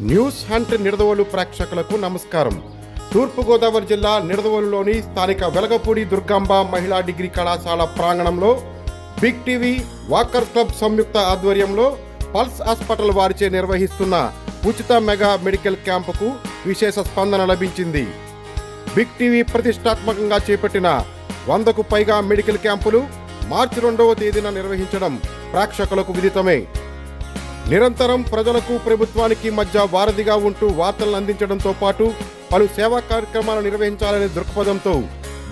News hunt Nidadavolu ప్రేక్షకులకు నమస్కారం. తూర్పుగోదావరి జిల్లా నిడదవోలులోని స్థానిక వెలగపూడి దుర్గాంబ మహిళా డిగ్రీ కళాశాల ప్రాంగణంలో బిగ్ టీవీ వాకర్స్ క్లబ్ సంయుక్త ఆధ్వర్యంలో పల్స్ హాస్పిటల్ వారిచే నిర్వహిస్తున్న ఉచిత మెగా మెడికల్ క్యాంపుకు విశేష స్పందన లభించింది. బిగ్ టీవీ ప్రతిష్టాత్మకంగా చేపట్టిన 100కు పైగా మెడికల్ క్యాంపులు మార్చి 2వ తేదీన నిర్వహించడం ప్రేక్షకులకు విదితమే. నిరంతరం ప్రజలకు ప్రభుత్వానికి మధ్య వారధిగా ఉంటూ వార్తలను అందించడంతో పాటు పలు సేవా కార్యక్రమాలు నిర్వహించాలనే దృక్పథంతో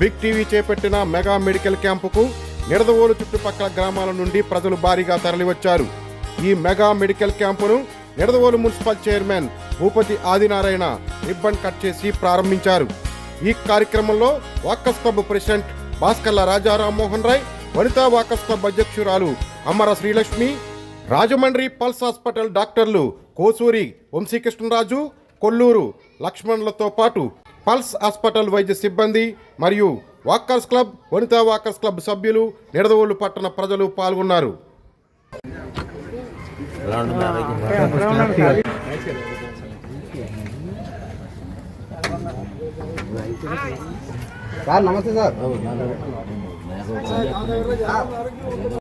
బిగ్ టీవీ చేపట్టిన మెగా మెడికల్ క్యాంపుకు నిడదవోలు చుట్టుపక్కల గ్రామాల నుండి ప్రజలు భారీగా తరలివచ్చారు. ఈ మెగా మెడికల్ క్యాంపును Nidadavolu municipal chairman Bhupathi Adinarayana ribbon cut చేసి ప్రారంభించారు. ఈ కార్యక్రమంలో walkers club president Bhaskarla Raja Rammohan Rai, Vanitha walkers club అధ్యక్షురాలు అమర శ్రీలక్ష్మి, రాజమండ్రి పల్స్ హాస్పిటల్ డాక్టర్లు కోసూరి వంశీకృష్ణరాజు, కొల్లూరు లక్ష్మణులతో పాటు పల్స్ హాస్పిటల్ వైద్య సిబ్బంది మరియు walkers club, Vanitha walkers club సభ్యులు, నిడదవోలు పట్టణ ప్రజలు పాల్గొన్నారు. సార్ నమస్తే సార్.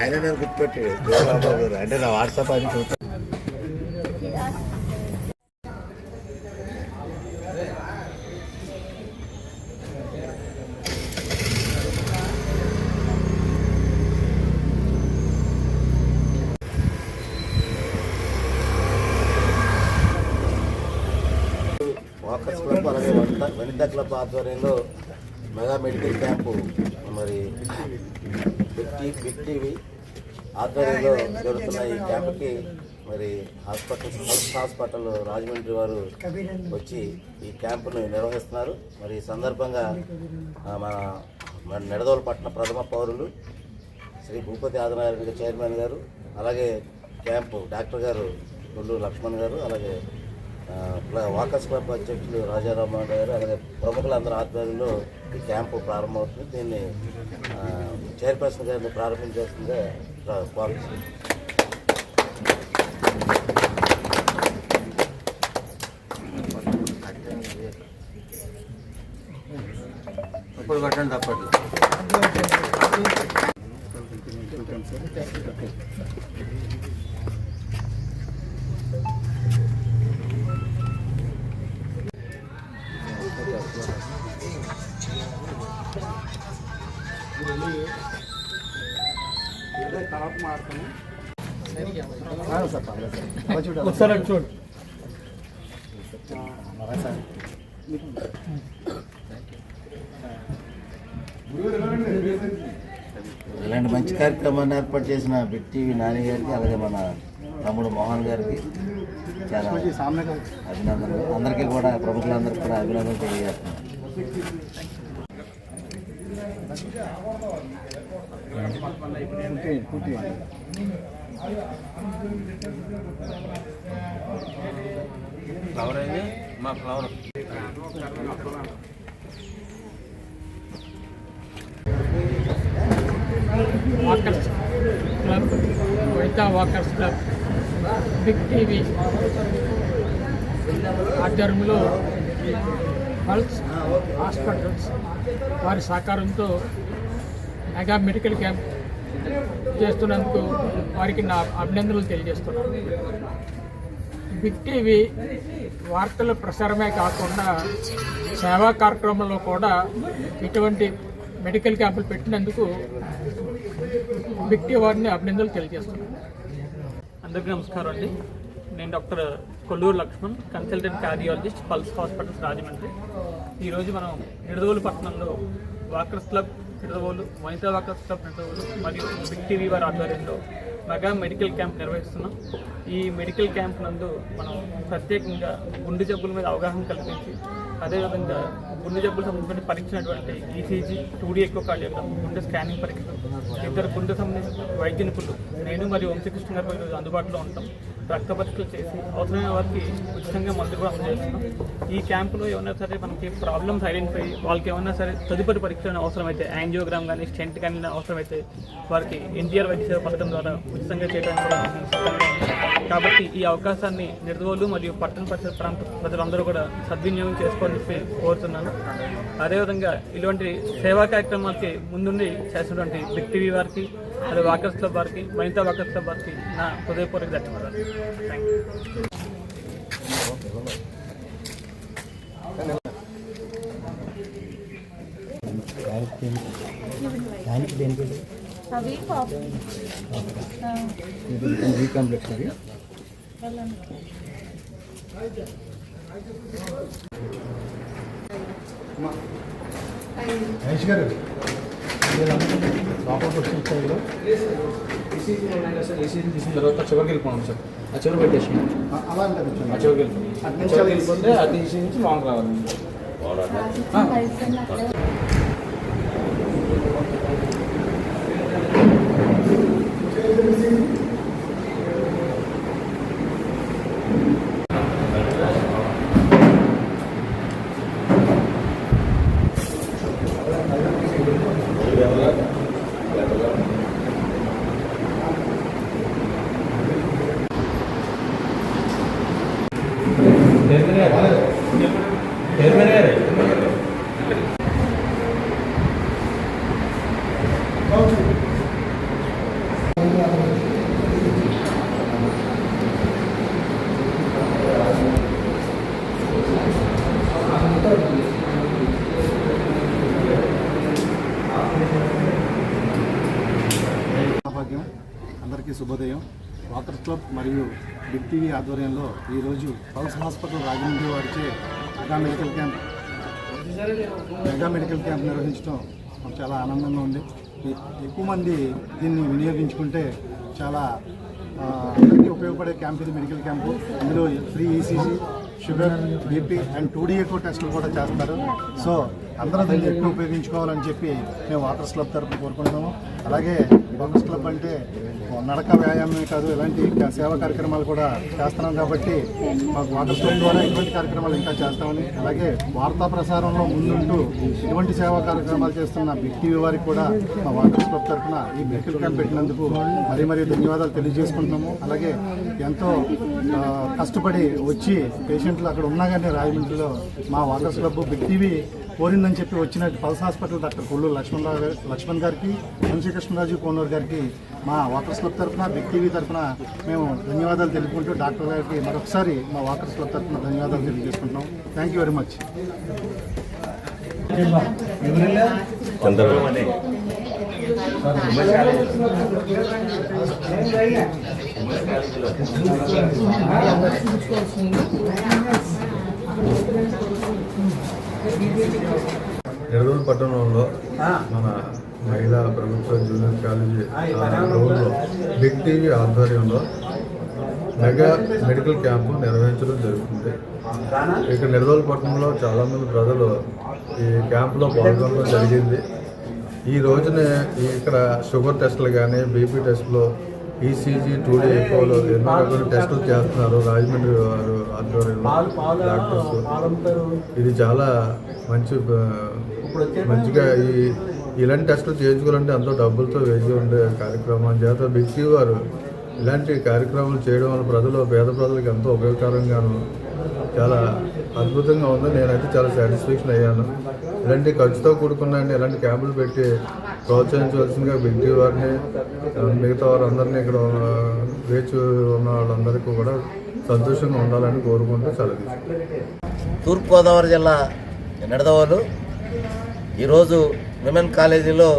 ఆయన నేను గుర్తుపెట్టి అంటే నా వాట్సాప్ అని చూస్తాను. వాకర్స్ క్లబ్ అలాగే వనితా క్లబ్ ఆధ్వర్యంలో మెగా మెడికల్ క్యాంపు మరి బిగ్ టీవీ ఆధ్వర్యంలో జరుగుతున్న ఈ క్యాంపుకి మరి హాస్పిటల్ రాజమండ్రి వారు వచ్చి ఈ క్యాంపును నిర్వహిస్తున్నారు. మరి ఈ సందర్భంగా మన నిడదవోలు పట్టణ ప్రథమ పౌరులు శ్రీ భూపతి ఆదినారాయణ చైర్మన్ గారు, అలాగే క్యాంపు డాక్టర్ గారు కొల్లూరు లక్ష్మణ్ గారు, అలాగే వాకర్స్ క్లబ్ అధ్యక్షులు రాజారామన్ గారు, అలాగే ప్రముఖులందరూ ఆధ్వర్యంలో ఈ క్యాంపు ప్రారంభమవుతుంది. దీన్ని చైర్పర్సన్ గారిని ప్రారంభించాల్సిందే కోరుతున్నాను. ఇప్పుడు పట్టండి తప్పట్లు. చూడు ఇలాంటి మంచి కార్యక్రమాన్ని ఏర్పాటు చేసిన బిగ్ టీవీ నాని గారికి, అలాగే మన తమ్ముడు మోహన్ గారికి చాలా అభినందనలు. అందరికీ కూడా ప్రముఖులందరికీ కూడా అభినందనలు తెలియజేస్తున్నాను. ఫ్లవర్ అయింది మా flower. Walkers club, Vanitha walkers club, big TV ఆధ్వర్యంలో పల్స్ హాస్పిటల్స్ వారి సహకారంతో మెగా మెడికల్ క్యాంప్ చేస్తున్నందుకు వారికి నా అభినందనలు తెలియజేస్తున్నాను. బిగ్ టీవీ వార్తల ప్రసారమే కాకుండా సేవా కార్యక్రమంలో కూడా ఇటువంటి మెడికల్ క్యాంపులు పెట్టినందుకు బిగ్ టీవీ వారిని అభినందనలు తెలియజేస్తున్నాను. అందరికీ నమస్కారం అండి. నేను doctor Kolluru Lakshman, consultant cardiologist, pulse hospitals Rajahmundry. ఈరోజు మనం నిడదవోలు పట్టణంలో walkers club Nidadavolu, Vanitha walkers club Nidadavolu మరియు బిగ్ టీవీ వారి ఆధ్వర్యంలో మెగా మెడికల్ క్యాంప్ నిర్వహిస్తున్నాం. ఈ మెడికల్ క్యాంప్ నందు మనం ప్రత్యేకంగా గుండె జబ్బుల మీద అవగాహన కల్పించి, అదేవిధంగా గుండె జబ్బులు సంబంధించిన పరీక్షించినటువంటి ఈసీజీ, 2D ఎకోకార్డియోగ్రామ్, గుండె స్కానింగ్ పరీక్షలు, ఇద్దరు గుండె సంబంధించిన వైద్య నిపుణులు, నేను మరియు వంశీకృష్ణ గారు అందుబాటులో ఉంటాం. రక్త పరీక్షలు చేసి అవసరమైన వారికి ఉచితంగా మందులు కూడా అందజేస్తున్నాం. ఈ క్యాంపులో ఏమన్నా సరే మనకి ప్రాబ్లమ్స్ ఐడెంటిఫై వాళ్ళకి ఏమన్నా సరే తదుపరి పరీక్షలు అవసరమైతే యాంజియోగ్రామ్ కానీ స్టెంట్ కానీ అవసరమైతే వారికి ఎన్టీఆర్ వైద్య సేవ పథకం ద్వారా ఉచితంగా చేయడానికి కూడా సిద్ధంగా ఉన్నాం. కాబట్టి ఈ అవకాశాన్ని నిడదవోలు మరియు పట్టణ పరిసర ప్రాంత ప్రజలందరూ కూడా సద్వినియోగం చేసుకోవాలని చెప్పి కోరుతున్నాను. అదేవిధంగా ఇటువంటి సేవా కార్యక్రమాలకి ముందుండి చేసినటువంటి బిగ్ టీవీ వారికి, అదే వాకర్స్ క్లబ్ వారికి, వనితా వాకర్స్ క్లబ్ వారికి నా హృదయపూర్వక ధన్యవాదాలు. Thank you. అవి కాంప్లెక్స్ అది మహేష్ గారు లోపలికి వచ్చిన స్టైల్లో ఈసీజీ ఉన్నాయి సార్. ఈసీజీ తీసిన తర్వాత చివరికి వెళ్ళిపోండి సార్. ఆ చివరి పెట్టేసి అలా అంటే ఆ చివరికి వెళ్ళిపోతే అటు ఈసీ నుంచి లాంగ్ రావాలి. భాగ్యం అందరికీ శుభోదయం. వాకర్స్ క్లబ్ మరియు బిగ్ టీవీ ఆధ్వర్యంలో ఈరోజు పల్స్ హాస్పిటల్ రాజమండ్రి వారిచే మెగా మెడికల్ క్యాంప్ నిర్వహించడం మాకు చాలా ఆనందంగా ఉంది. ఎక్కువ మంది దీన్ని వినియోగించుకుంటే చాలా అందరికీ ఉపయోగపడే క్యాంప్ ఇది. మెడికల్ క్యాంపు ఇందులో free ECG, sugar, BP and 2D echo టెస్టులు కూడా చేస్తారు. సో అందరూ దీన్ని ఎక్కువ ఉపయోగించుకోవాలని చెప్పి మేము వాకర్స్ క్లబ్ తరఫున కోరుకుంటున్నాము. అలాగే వాకర్స్ క్లబ్ అంటే నడక వ్యాయామమే కాదు, ఇలాంటి సేవా కార్యక్రమాలు కూడా చేస్తున్నాం కాబట్టి మాకు వాకర్స్ క్లబ్ ద్వారా ఇటువంటి కార్యక్రమాలు ఇంకా చేస్తామని, అలాగే వార్తా ప్రసారంలో ముందుంటూ ఇటువంటి సేవా కార్యక్రమాలు చేస్తున్న బిగ్ టీవీ వారికి కూడా మా వాకర్స్ క్లబ్ తరఫున ఈ మెడికల్ క్యాంప్ పెట్టినందుకు మరీ ధన్యవాదాలు తెలియజేసుకుంటున్నాము. అలాగే ఎంతో కష్టపడి వచ్చి పేషెంట్లు అక్కడ ఉన్నా కానీ రాజమండ్రిలో మా వాకర్స్ క్లబ్ బిగ్ టీవీ కోరిందని చెప్పి వచ్చిన pulse hospital doctor Kolluru Lakshman గారికి, వంశీకృష్ణరాజు కోనూరు గారికి మా వాకర్స్ క్లబ్ తరఫున, బిగ్ టీవీ తరఫున మేము ధన్యవాదాలు తెలుపుకుంటూ డాక్టర్ గారికి మరొకసారి మా వాకర్స్ క్లబ్ తరఫున ధన్యవాదాలు తెలియజేసుకుంటున్నాం. Thank you very much. Nidadavolu పట్టణంలో మన మహిళా ప్రభుత్వ జూనియర్ కాలేజీ గ్రౌండ్లో బిగ్ టీవీ ఆధ్వర్యంలో మెగా మెడికల్ క్యాంపు నిర్వహించడం జరుగుతుంది. ఇక్కడ నిడదవోలు పట్టణంలో చాలామంది ప్రజలు ఈ క్యాంపులో పాల్గొనడం జరిగింది. ఈ రోజునే ఇక్కడ షుగర్ టెస్టులు కానీ, బీపీ టెస్టులు, ఈసీజీ, 2D ఎకోలు ఎన్నో రకాల టెస్టులు చేస్తున్నారు రాజమండ్రి వారు ఆధ్వర్యంలో డాక్టర్స్. ఇది చాలా మంచిగా ఇలాంటి టెస్టులు చేయించుకోవాలంటే ఎంతో డబ్బులతో వేసి ఉండే కార్యక్రమం చేత బిగ్ టీవీ వారు ఇలాంటి కార్యక్రమాలు చేయడం వల్ల పేద ప్రజలకు ఎంతో ఉపయోగకరంగాను చాలా అద్భుతంగా ఉంది. నేనైతే చాలా సాటిస్ఫాక్షన్ అయ్యాను. ఇలాంటి ఖర్చుతో కూడుకున్న ఇలాంటి క్యాంపులు పెట్టి ప్రోత్సహించవలసిందిగా బిగ్ టీవీ వారిని, మిగతా వారందరినీ ఇక్కడ వేచి ఉన్న వాళ్ళందరికీ కూడా సంతోషంగా ఉండాలని కోరుకుంటూ సెలవు. తూర్పుగోదావరి జిల్లా నిడదవోలు ఈరోజు విమెన్ కాలేజీలో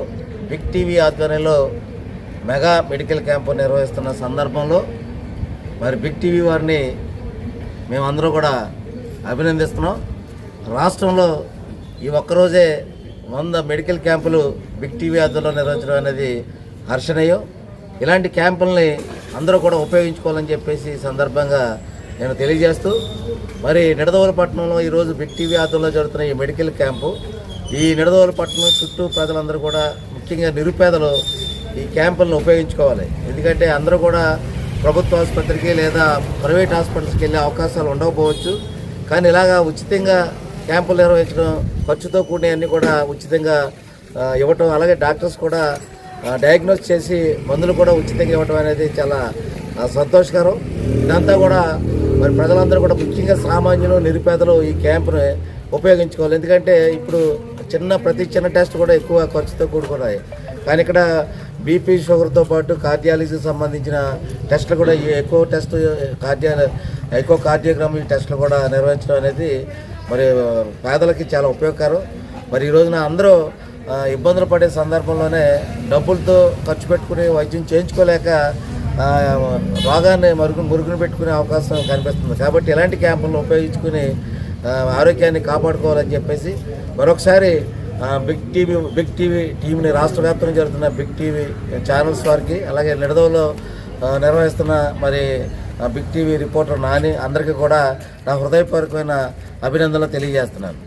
బిగ్ టీవీ ఆధ్వర్యంలో మెగా మెడికల్ క్యాంపు నిర్వహిస్తున్న సందర్భంలో మరి బిగ్ టీవీ వారిని మేమందరూ కూడా అభినందిస్తున్నాం. రాష్ట్రంలో ఈ ఒక్కరోజే 100 మెడికల్ క్యాంపులు బిగ్ టీవీ ఆధ్వర్యంలో నిర్వహించడం అనేది హర్షణీయం. ఇలాంటి క్యాంపుల్ని అందరూ కూడా ఉపయోగించుకోవాలని చెప్పేసి సందర్భంగా నేను తెలియజేస్తూ, మరి నిడదవోలు పట్టణంలో ఈరోజు బిగ్ టీవీ ఆధ్వర్యంలో జరుగుతున్న ఈ మెడికల్ క్యాంపు ఈ నిడదవోలు పట్టణం చుట్టూ ప్రజలందరూ కూడా, ముఖ్యంగా నిరుపేదలు ఈ క్యాంపులను ఉపయోగించుకోవాలి. ఎందుకంటే అందరూ కూడా ప్రభుత్వ ఆసుపత్రికి లేదా ప్రైవేట్ హాస్పిటల్స్కి వెళ్ళే అవకాశాలు ఉండకపోవచ్చు. కానీ ఇలాగా ఉచితంగా క్యాంపులు నిర్వహించడం, ఖర్చుతో కూడినవన్నీ కూడా ఉచితంగా ఇవ్వటం, అలాగే డాక్టర్స్ కూడా డయాగ్నోస్ చేసి మందులు కూడా ఉచితంగా ఇవ్వటం అనేది చాలా సంతోషకరం. ఇదంతా కూడా మరి ప్రజలందరూ కూడా, ముఖ్యంగా సామాన్యులు, నిరుపేదలు ఈ క్యాంపుని ఉపయోగించుకోవాలి. ఎందుకంటే ఇప్పుడు ప్రతి చిన్న టెస్ట్ కూడా ఎక్కువ ఖర్చుతో కూడుకున్నాయి. కానీ ఇక్కడ బీపీ, షుగర్తో పాటు కార్డియాలజీకి సంబంధించిన టెస్టులు కూడా ఎక్కువ కార్డియోగ్రామ్ ఈ టెస్టులు కూడా నిర్వహించడం అనేది మరి పేదలకి చాలా ఉపయోగకరం. మరి ఈ రోజున అందరూ ఇబ్బందులు పడే సందర్భంలోనే డబ్బులతో ఖర్చు పెట్టుకుని వైద్యం చేయించుకోలేక రోగాన్ని మురుగును పెట్టుకునే అవకాశం కనిపిస్తుంది. కాబట్టి ఇలాంటి క్యాంపులను ఉపయోగించుకుని ఆరోగ్యాన్ని కాపాడుకోవాలని చెప్పేసి మరొకసారి బిగ్ టీవీ టీంని, రాష్ట్ర వ్యాప్తంగా జరుగుతున్న బిగ్ టీవీ ఛానల్స్ వారికి, అలాగే నిడదవలో నిర్వహిస్తున్న మరి బిగ్ టీవీ రిపోర్టర్ నాని అందరికీ కూడా నా హృదయపూర్వకమైన అభినందనలు తెలియజేస్తున్నాను.